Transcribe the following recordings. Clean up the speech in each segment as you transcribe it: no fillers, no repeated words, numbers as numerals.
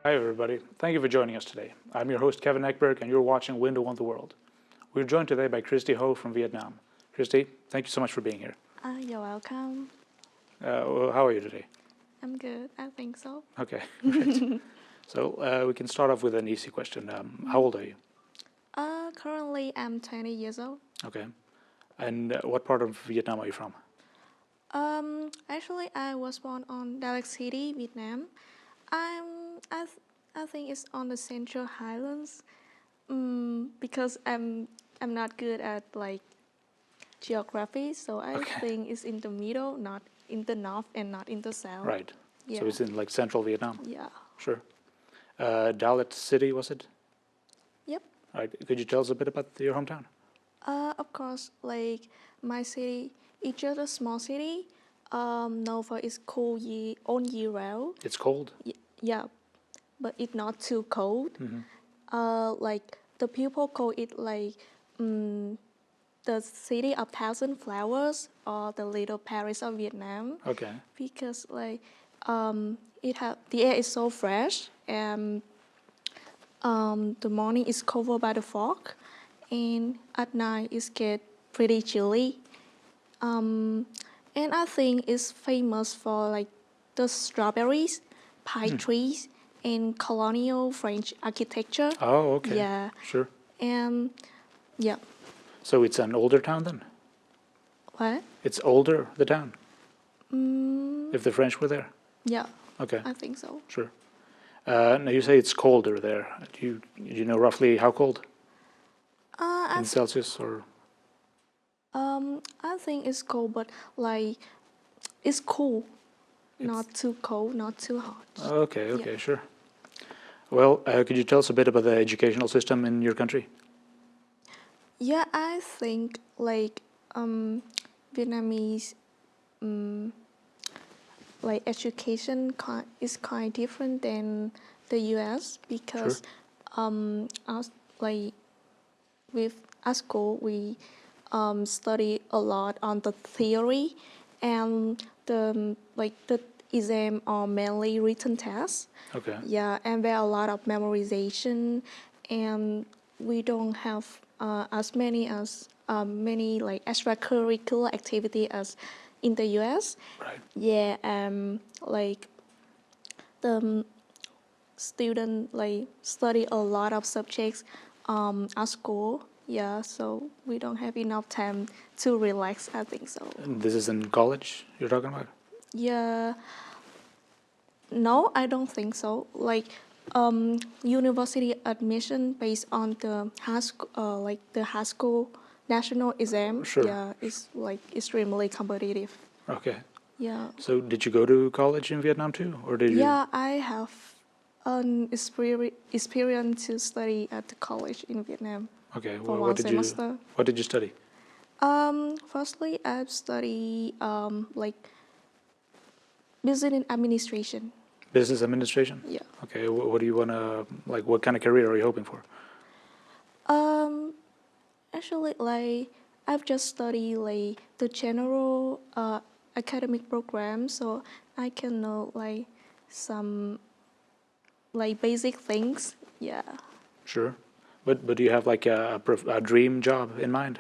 Hi everybody, thank you for joining us today. I'm your host Kevin Ekberg and you're watching Window on the World. We're joined today by Kristie Ho from Vietnam. Kristie, thank you so much for being here. You're welcome. How are you today? I'm good, I think so. Okay, great. So we can start off with an easy question. How old are you? Currently I'm 20 years old. Okay. And what part of Vietnam are you from? Actually I was born on Dalag City, Vietnam. I think it's on the Central Highlands. Because I'm not good at like geography, so I think it's in the middle, not in the north and not in the south. Right. Yeah. So it's in like central Vietnam? Yeah. Sure. Dalit City, was it? Yep. All right. Could you tell us a bit about your hometown? Of course, like my city, it's just a small city. Known for its cool all year round. It's cold? Yeah, but it's not too cold. Like the people call it like the city of thousand flowers or the little Paris of Vietnam. Okay. Because like the air is so fresh and the morning is covered by the fog, and at night it gets pretty chilly. And I think it's famous for like the strawberries, pine trees, and colonial French architecture. Oh, okay. Yeah. Sure. And yeah. So it's an older town then? What? It's older, the town? Mm, If the French were there? yeah, Okay, I think so. sure. Now you say it's colder there. Do you know roughly how cold? In Celsius or? I think it's cold, but like it's cool. Not too cold, not too hot. Okay, Yeah. sure. Well, could you tell us a bit about the educational system in your country? Yeah, I think like Vietnamese like education is kind different than the US because us like with at school we study a lot on the theory, and the exam are mainly written tests. Okay. Yeah, and there are a lot of memorization, and we don't have as many like extracurricular activity as in the US. Right. Yeah, like the student like study a lot of subjects at school. Yeah, so we don't have enough time to relax, I think so. And this is in college you're talking about? Yeah, no, I don't think so. Like university admission based on the high school national exam. Sure. Yeah, it's like extremely competitive. Okay. Yeah. So did you go to college in Vietnam too? Or did you? Yeah, I have an experience to study at the college in Vietnam Okay. for Well, one semester. what did you study? Firstly, I've studied like business administration. Business administration? Yeah. Okay. What do you want to, like, what kind of career are you hoping for? Actually, like I've just studied like the general academic program, so I can know like some like basic things. Yeah. Sure. But do you have like a dream job in mind?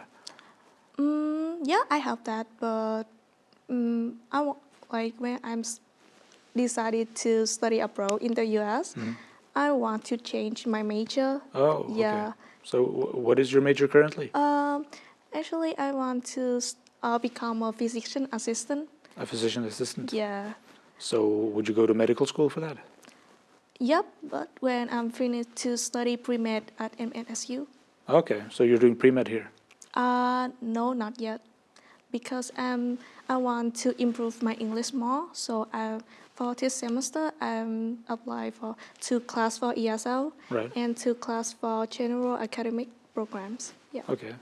Yeah, I have that, but like when decided to study abroad in the U.S., I want to change my major. Oh, okay. Yeah. So what is your major currently? Actually, I want to become a physician assistant. A physician assistant? Yeah. So would you go to medical school for that? Yep, but when I'm finished to study pre-med at MNSU. Okay, so you're doing pre-med here. No, not yet. because I want to improve my English more. So for this semester, I'm apply for 2 class for ESL Right. and 2 class for general academic programs. Yeah. Okay.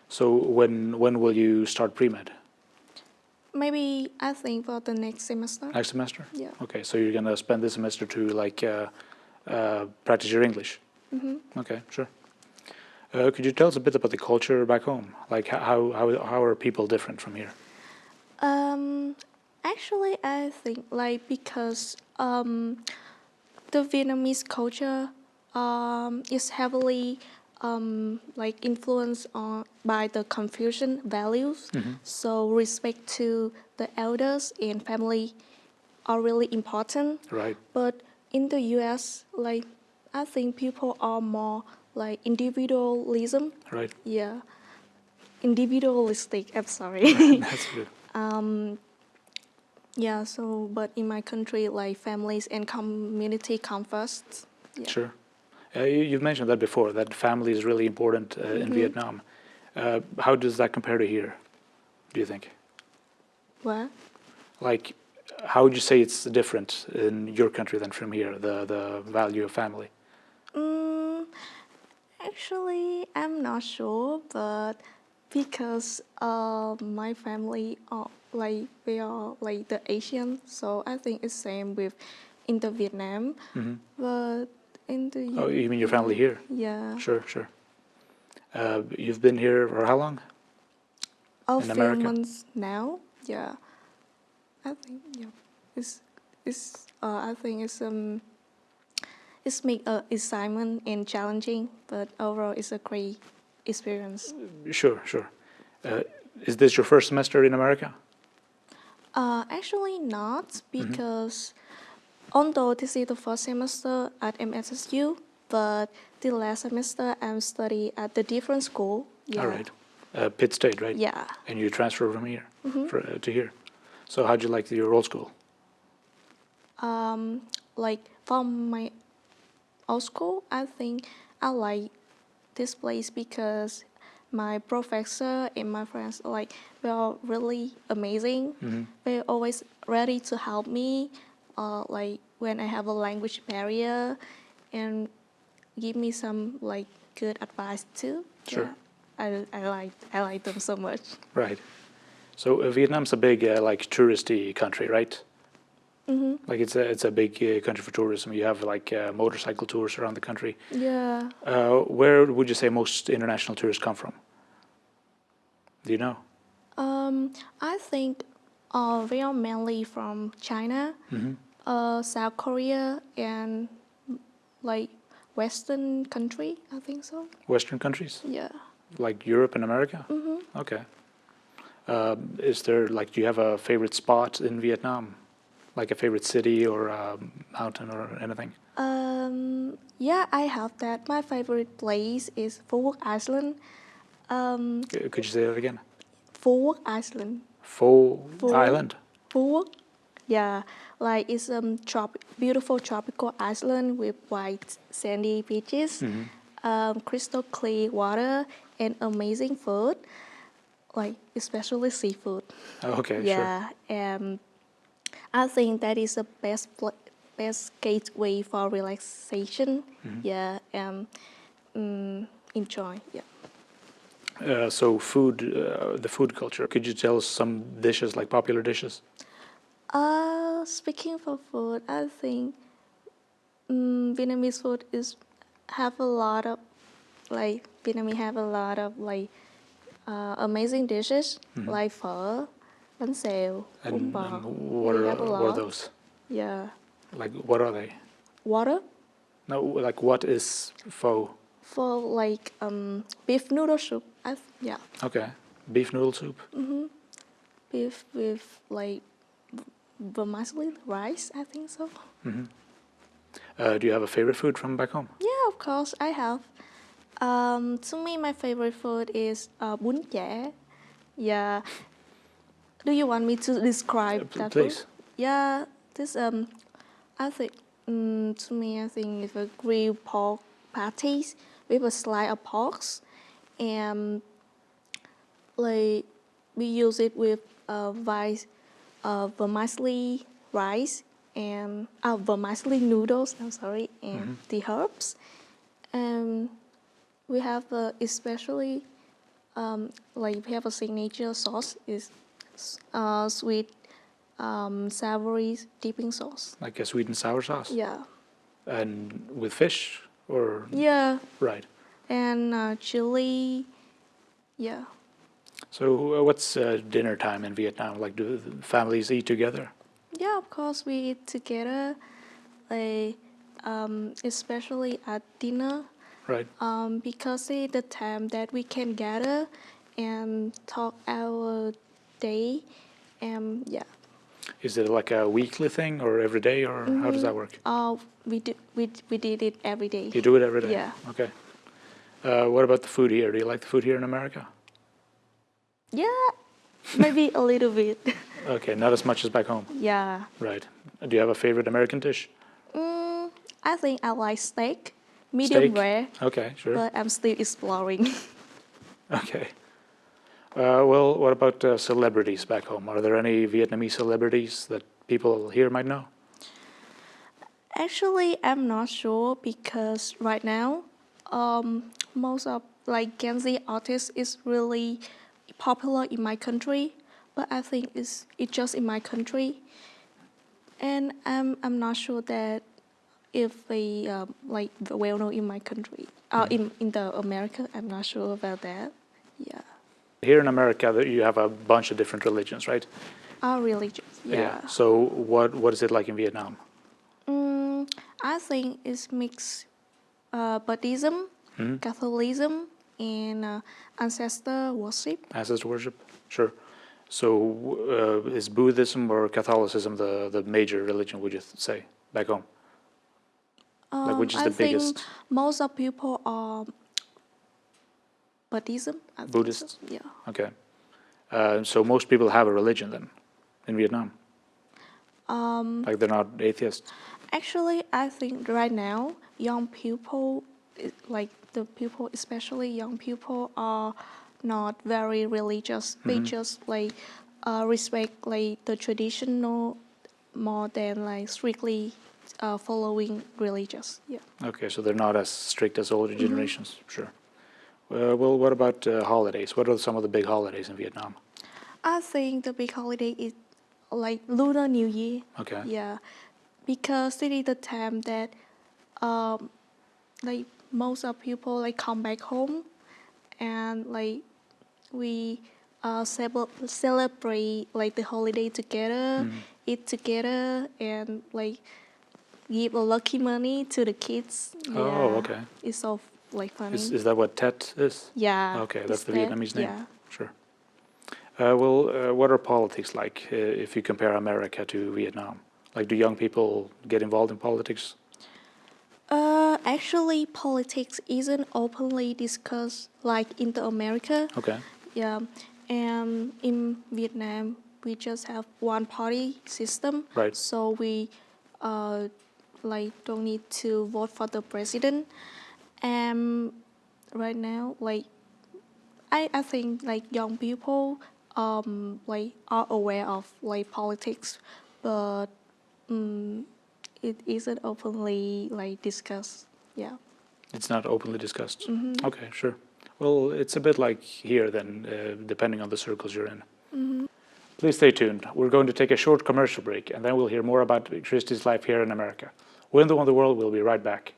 So when will you start pre-med? Maybe I think for the next semester. Next semester? Yeah. Okay, so you're gonna spend this semester to like practice your English. Okay, sure. Could you tell us a bit about the culture back home? Like how are people different from here? Actually, I think like because the Vietnamese culture is heavily like influenced by the Confucian values. So respect to the elders and family are really important. Right. But in the U.S., like I think people are more like individualism. Right. Yeah, individualistic. I'm sorry. That's good. Yeah. So, but in my country, like families and community come first. Yeah. Sure. You've mentioned that before, that family is really important in Vietnam. How does that compare to here, do you think? What? Like, how would you say it's different in your country than from here, the value of family? Actually, I'm not sure, but because my family are like we are like the Asian, so I think it's same with in the Vietnam, but in the Oh, you mean your family here? Yeah. Sure, sure. You've been here for how long? A In few America? months now. Yeah, I think it's I think it's make a assignment and challenging, but overall it's a great experience. Sure, sure. Is this your first semester in America? Actually not, because although this is the first semester at MSSU, but the last semester I'm studying at the different school. Yeah. All right. Pitt State, right? Yeah. And you transfer from here to here. So how'd you like your old school? Like from my old school, I think I like this place because my professor and my friends like they are really amazing. They're always ready to help me, like when I have a language barrier, and give me some like good advice too. Sure. Yeah. I like them so much. Right. So Vietnam's a big like touristy country, right? Like it's a big country for tourism. You have like motorcycle tours around the country. Yeah. Where would you say most international tourists come from? Do you know? I think they are mainly from China, South Korea, and like Western country. I think so. Western countries? Yeah. Like Europe and America? Okay. Is there like, do you have a favorite spot in Vietnam? Like a favorite city or a mountain or anything? Yeah, I have that. My favorite place is Phú Quốc, Iceland. Could you say that again? Phú Quốc, Iceland. Pho Phú- Island? Phú Quốc. Yeah, like it's beautiful tropical island with white sandy beaches, crystal clear water, and amazing food, like especially seafood. Oh, okay, sure. Yeah, and I think that is the best gateway for relaxation. Yeah, and enjoy. Yeah. So food, the food culture. Could you tell us some dishes, like popular dishes? Speaking for food, I think Vietnamese food is have a lot of like Vietnamese have a lot of like amazing dishes like phở, bánh xèo, bún And bò. what We are have a what are lot. those? Yeah. Like what are they? Water No, like what is pho? for like beef noodle soup. Yeah. Okay, beef noodle soup. Beef with like vermicelli rice. I think so. Do you have a favorite food from back home? Yeah, of course I have. To me, my favorite food is bún chả. Yeah. Do you want me to describe that Please. food? Yeah, this I think to me I think it's a grilled pork patties with a slice of pork and like we use it with vermicelli rice and vermicelli noodles. I'm sorry, and the herbs. And we have especially like we have a signature sauce is sweet savory dipping sauce. Like a sweet and sour sauce? Yeah. And with fish or? Yeah. Right. And chili. Yeah. So what's dinner time in Vietnam? Like, do the families eat together? Yeah, of course we eat together, like especially at dinner, Right. because it's the time that we can gather and talk our day, and yeah. Is it like a weekly thing or every day, or how does that work? We did it every day. You do it every day? Yeah. Okay. What about the food here? Do you like the food here in America? Yeah, maybe a little bit. Okay, not as much as back home. Yeah. Right. Do you have a favorite American dish? I think I like steak, medium Steak? rare, Okay, sure. but I'm still exploring. Okay. Well, what about celebrities back home? Are there any Vietnamese celebrities that people here might know? Actually, I'm not sure because right now, most of like Gen Z artists is really popular in my country, but I think it's just in my country, and I'm not sure that if they like well known in my country, in the America, I'm not sure about that. Yeah. Here in America, you have a bunch of different religions, right? Our religion. Yeah. So what is it like in Vietnam? I think it's mixed Buddhism, Catholicism, and ancestor worship. Ancestor worship? Sure. So is Buddhism or Catholicism the major religion, would you say, back home? Like, which is I the think biggest? most of people are Buddhism. I think so. Buddhists? Yeah. Okay. So most people have a religion then in Vietnam? Like, they're not atheists? Actually, I think right now, young people, like the people, especially young people, are not very religious. They just like respect like the traditional more than like strictly following religious. Yeah. Okay, so they're not as strict as older generations. Sure. Well, what about holidays? What are some of the big holidays in Vietnam? I think the big holiday is like Lunar New Year. Okay. Yeah, because it is the time that like most of people like come back home, and like we celebrate like the holiday together, eat together, and like give a lucky money to the kids. Oh, Yeah, okay. it's so like funny. Is that what Tet is? Yeah. Okay, that's it's the that, Vietnamese name. Yeah. Sure. What are politics like if you compare America to Vietnam? Like, do young people get involved in politics? Actually, politics isn't openly discussed like in the America. Okay. Yeah, and in Vietnam, we just have one party system. Right. So we like don't need to vote for the president. And right now, like I think like young people like are aware of like politics, but it isn't openly like discussed. Yeah. It's not openly discussed. Okay, sure. Well, it's a bit like here then, depending on the circles you're in. Please stay tuned. We're going to take a short commercial break, and then we'll hear more about Kristie's life here in America. We're in the Wonder World. We'll be right back.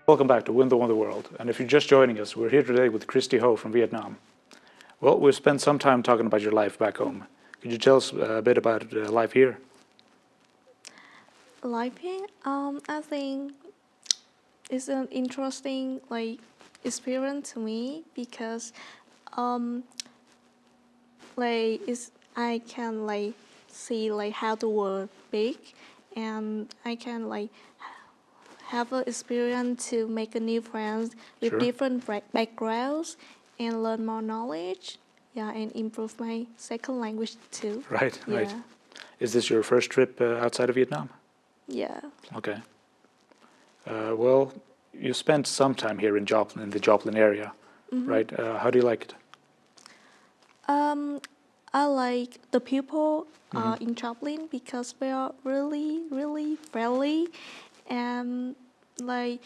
Welcome back to Win the Wonder World. And if you're just joining us, we're here today with Kristie Ho from Vietnam. Well, we've spent some time talking about your life back home. Could you tell us a bit about life here? Life here, I think it's an interesting like experience to me because like is I can like see like how the world big, and I can like have an experience to make a new friends with Sure. different backgrounds and learn more knowledge. Yeah, and improve my second language too. Right, right. Yeah, Is this your first trip outside of Vietnam? yeah. Okay. Well, you spent some time here in Joplin, in the Joplin area, right? How do you like it? Um, I like the people in Joplin because they are really, really friendly, and like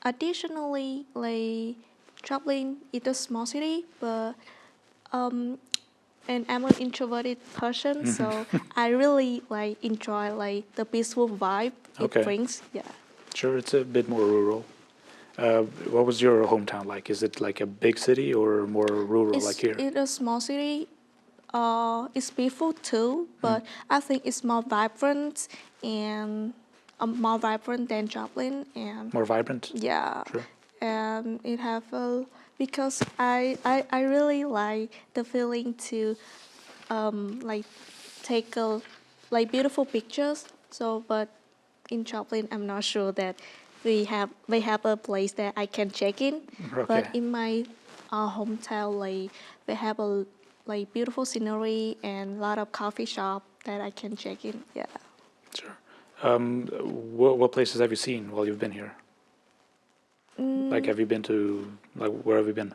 additionally, like Joplin is a small city, but um, and I'm an introverted person, so I really like enjoy like the peaceful vibe it Okay. brings. Yeah. Sure, it's a bit more rural. What was your hometown like? Is it like a big city or more rural like here? It's a small city. It's peaceful too, but I think it's more vibrant and more vibrant than Joplin. And More vibrant? yeah, Sure. and it have a because I really like the feeling to like take a like beautiful pictures. So, but in Joplin, I'm not sure that we have a place that I can check in. But Okay. in my hometown, like they have a like beautiful scenery and a lot of coffee shop that I can check in. Yeah. Sure. What places have you seen while you've been here? Like, Mm, have you been to, like, where have you been?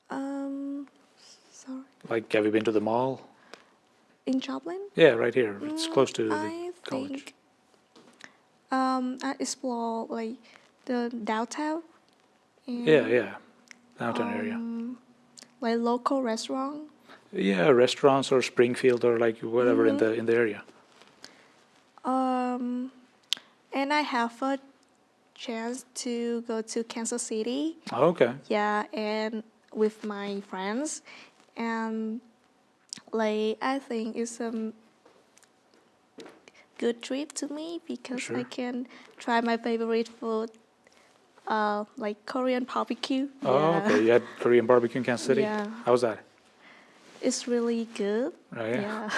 um, sorry. Like, have you been to the mall? In Joplin, Yeah, right here. It's close to the I college. think I explore like the downtown Yeah, and yeah. Downtown area. like local restaurant. Yeah, restaurants or Springfield or like whatever in the area. Um, and I have a chance to go to Kansas City. Oh, okay. Yeah, and with my friends, and like I think it's a good trip to me because I Sure. can try my favorite food, like Korean barbecue. Oh, Yeah, okay. You had Korean barbecue in Kansas City. yeah, How was that? it's really good. Oh, yeah. Yeah.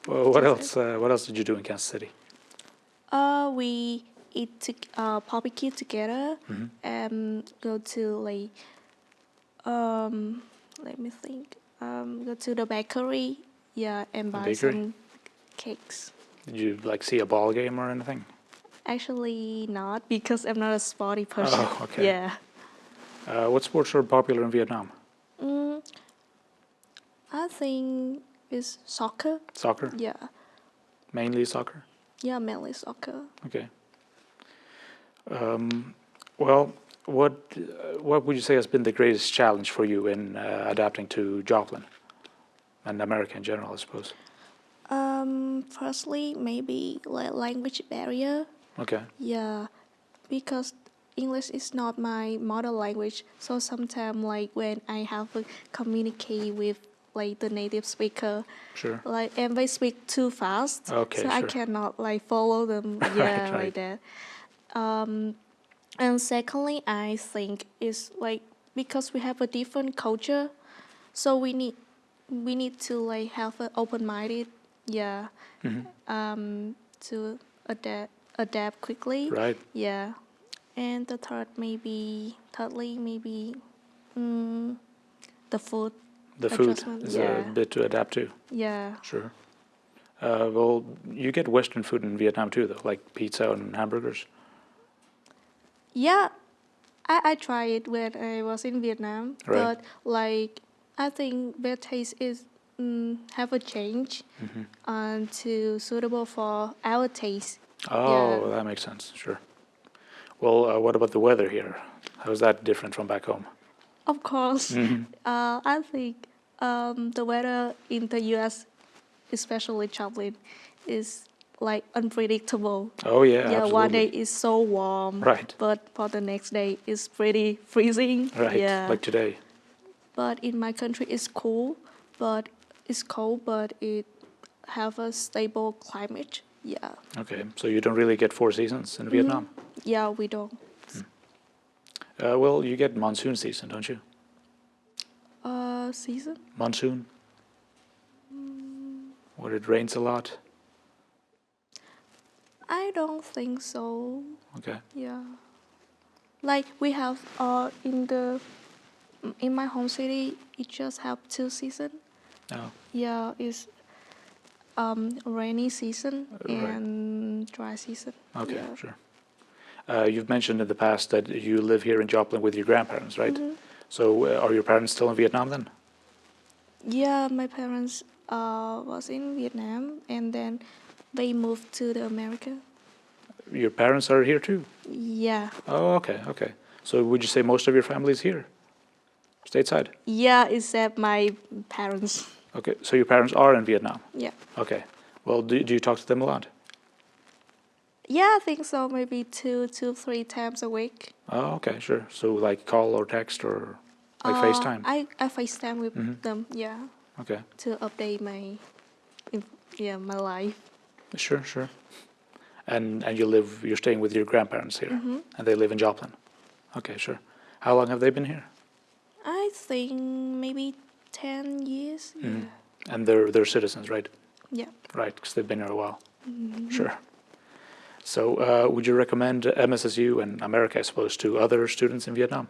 Well, what Just else? What else did you do in Kansas City? we eat barbecue together Hmm. and go to like um, let me think. Go to the bakery, yeah, and The buy bakery? some cakes. Did you like see a ball game or anything? Actually, not because I'm not a sporty person. Oh, okay. Yeah. What sports are popular in Vietnam? Mm, I think it's soccer. Soccer? Yeah. Mainly soccer? Yeah, mainly soccer. Okay. Well, what would you say has been the greatest challenge for you in adapting to Joplin and America in general, I suppose? Firstly, maybe like language barrier. Okay. Yeah, because English is not my mother language. So sometimes, like when I have to communicate with like the native speaker, Sure. like and they speak too fast, Okay, so I sure. cannot like follow them. Right, Yeah, right. like that. And secondly, I think is like because we have a different culture, so we need to like have an open minded, yeah, Hmm. to adapt quickly, Right. yeah. And the thirdly maybe the food The food adjustment, is a yeah, bit to adapt to. yeah, Sure. Well, you get Western food in Vietnam too, though, like pizza and hamburgers. yeah. I tried it when I was in Vietnam, Right. but like I think their taste is have a change Hmm. to suitable for our taste. Yeah, Oh, that makes sense. Sure. Well, what about the weather here? How's that different from back home? of course. Hmm. I think the weather in the U.S., especially Joplin, is like unpredictable. Oh, yeah, Yeah, one day absolutely. is so warm, Right. but for the next day it's pretty freezing. Right. Yeah, Like today. but in my country it's cool, but it's cold, but it have a stable climate. Yeah. Okay. So you don't really get four seasons in Vietnam. Yeah, we don't. Well, you get monsoon season, don't you? season? Monsoon? Where it rains a lot? I don't think so. Okay. Yeah. Like we have in my home city, it just have 2 seasons. No. Yeah, it's rainy season Right. and dry season. Okay, Yeah. sure. You've mentioned in the past that you live here in Joplin with your grandparents, right? Mhm. So are your parents still in Vietnam then? Yeah, my parents was in Vietnam and then they moved to the America. Your parents are here too? Yeah. Oh, okay, okay. So would you say most of your family is here, stateside? Yeah, except my parents. Okay, so your parents are in Vietnam? Yeah. Okay. Well, do you talk to them a lot? Yeah, I think so. Maybe 3 times a week. Oh, okay, sure. So like call or text or like FaceTime? I FaceTime with them. Yeah, Okay, to update my life. sure, sure. And you're staying with your grandparents here, and they live in Joplin. Okay, sure. How long have they been here? I think maybe 10 years. Yeah. And they're citizens, right? Yeah. Right, because they've been here a while. Sure. So would you recommend MSSU and America, I suppose, to other students in Vietnam?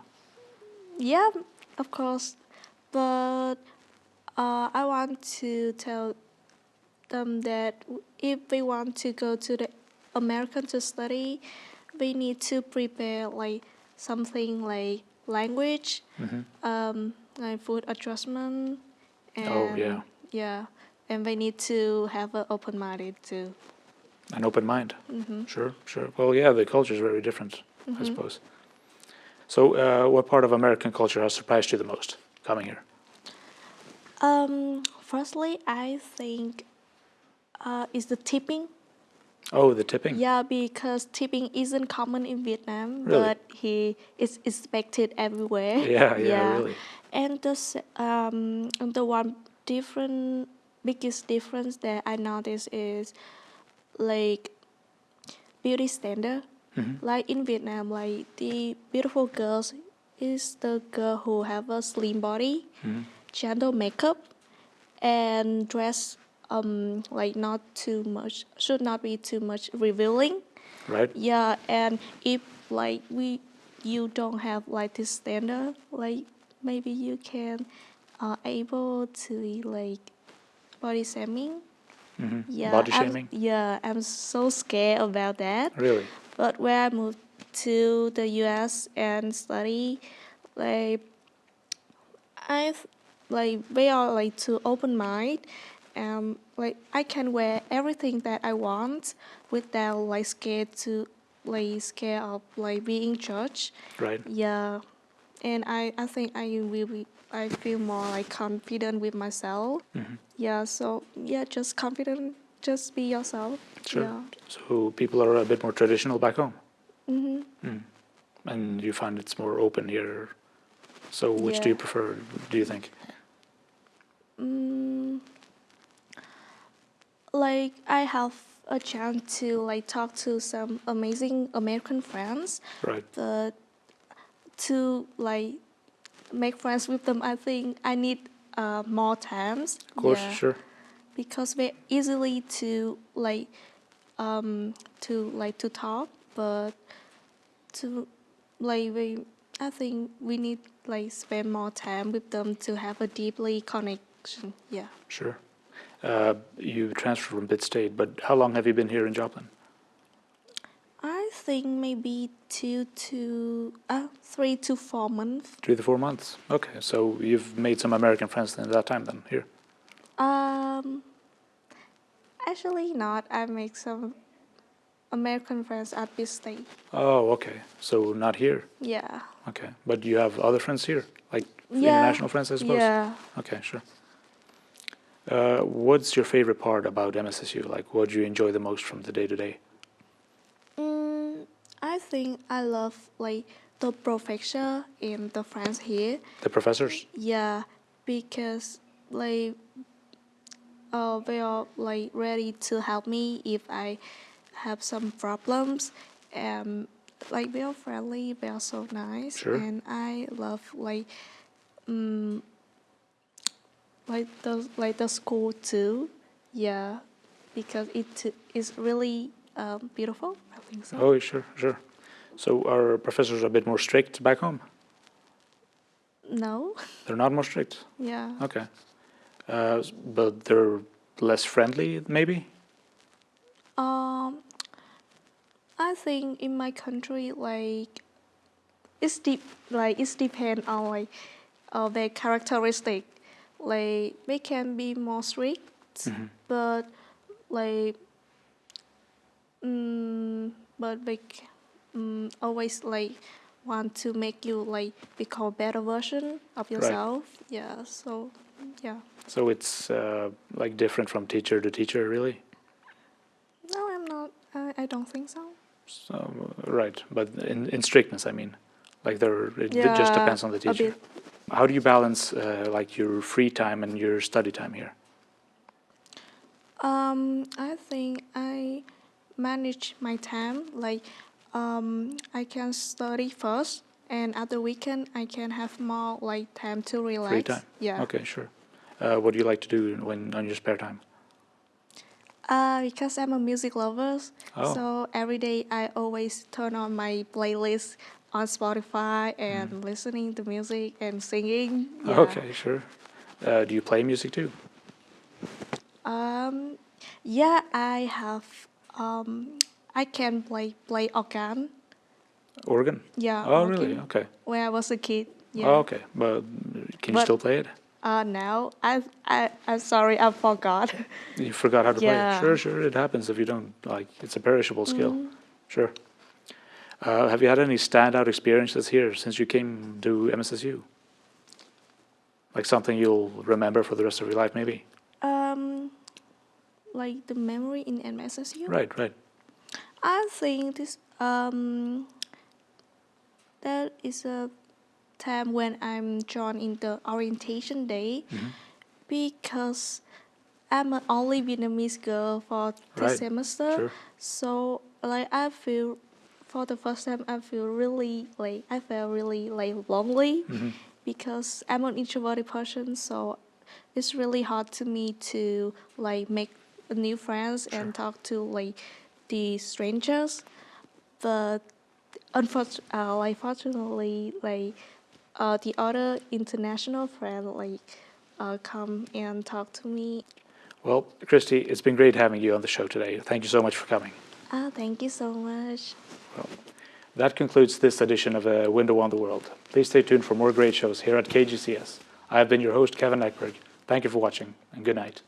Yeah, of course. But I want to tell them that if we want to go to the American to study, we need to prepare like something like language, like food adjustment, Oh, and yeah. yeah, and we need to have an open minded too. An open mind. Sure, sure. Well, yeah, the culture is very different, I suppose. So what part of American culture has surprised you the most coming here? Firstly, I think is the tipping. Oh, the tipping? Yeah, because tipping isn't common in Vietnam, Really? but he is expected everywhere. Yeah, yeah, Yeah, really. and the one biggest difference that I noticed is like beauty standard. Like in Vietnam, like the beautiful girls is the girl who have a slim body, gentle makeup, and dress like not too much, should not be too much revealing. Right? Yeah, and if like you don't have like this standard, like maybe you can able to like body shaming. Yeah, Body shaming? I'm so scared about that. Really? But when I moved to the US and study, like I like we are like too open mind. Like I can wear everything that I want without like scared of like being judged. Right. Yeah, and I think I feel more like confident with myself. Yeah, so yeah, just confident, just be yourself. Sure. Yeah. So people are a bit more traditional back home? And you find it's more open here. So which do you Yeah. prefer, do you think? Like I have a chance to like talk to some amazing American friends, Right. but to like make friends with them, I think I need more times. Of course, Yeah, sure. because we're easily to talk, but to like I think we need like spend more time with them to have a deeply connection. Yeah. Sure. You transferred from Pitt State, but how long have you been here in Joplin? I think maybe 3 to 4 months. 3 to 4 months. Okay, so you've made some American friends in that time then, here. Um, Actually not. I make some American friends at this state. Oh, okay. So not here. Yeah. Okay. But you have other friends here? Like Yeah. international friends, I suppose? Yeah. Okay, sure. What's your favorite part about MSSU? Like, what do you enjoy the most from the day to day? I think I love like the professor and the friends here. The professors? Yeah, because like they are like ready to help me if I have some problems. Like they are friendly, they are so nice, Sure. and I love like like the school too. Yeah, because it is really beautiful. I think so. Oh, sure, sure. So are professors a bit more strict back home? No. They're not more strict? Yeah. Okay. But they're less friendly, maybe? Um, I think in my country, like it's depend on like their characteristic. Like they can be more strict, but like but like always like want to make you like become a better version of Right. yourself. Yeah. So yeah. So it's like different from teacher to teacher, really? No, I'm not. I don't think so. So, right, but in strictness, I mean, like it Yeah, just depends on the a teacher. bit. How do you balance like your free time and your study time here? I think I manage my time like I can study first, and at the weekend I can have more like time to relax. Free time? Yeah. Okay, sure. What do you like to do when on your spare time? Because I'm a music lover, Oh. so every day I always turn on my playlist on Spotify and listening to music and singing. Yeah. Okay, sure. Do you play music too? Yeah, I have. I can play organ. Organ? Yeah, Oh, organ. really? Okay. When I was a kid. Yeah. Oh, okay. But can you But still play it? now I'm sorry, I forgot. You forgot how to play it? Yeah. Sure, sure. It happens if you don't, like, it's a perishable skill. Sure. Have you had any standout experiences here since you came to MSSU? Like something you'll remember for the rest of your life, maybe? Like the memory in MSSU. Right, right. I think this that is a time when I'm joined in the orientation day because I'm an only Vietnamese girl for this Right, semester. sure. So like I feel for the first time I felt really like lonely because I'm an introverted person, so it's really hard to me to like make new friends and talk to like the strangers. But fortunately, like the other international friend come and talk to me. Well, Kristie, it's been great having you on the show today. Thank you so much for coming. Thank you so much. Well, that concludes this edition of A Window on the World. Please stay tuned for more great shows here at KGCS. I have been your host, Kevin Ekberg. Thank you for watching, and good night.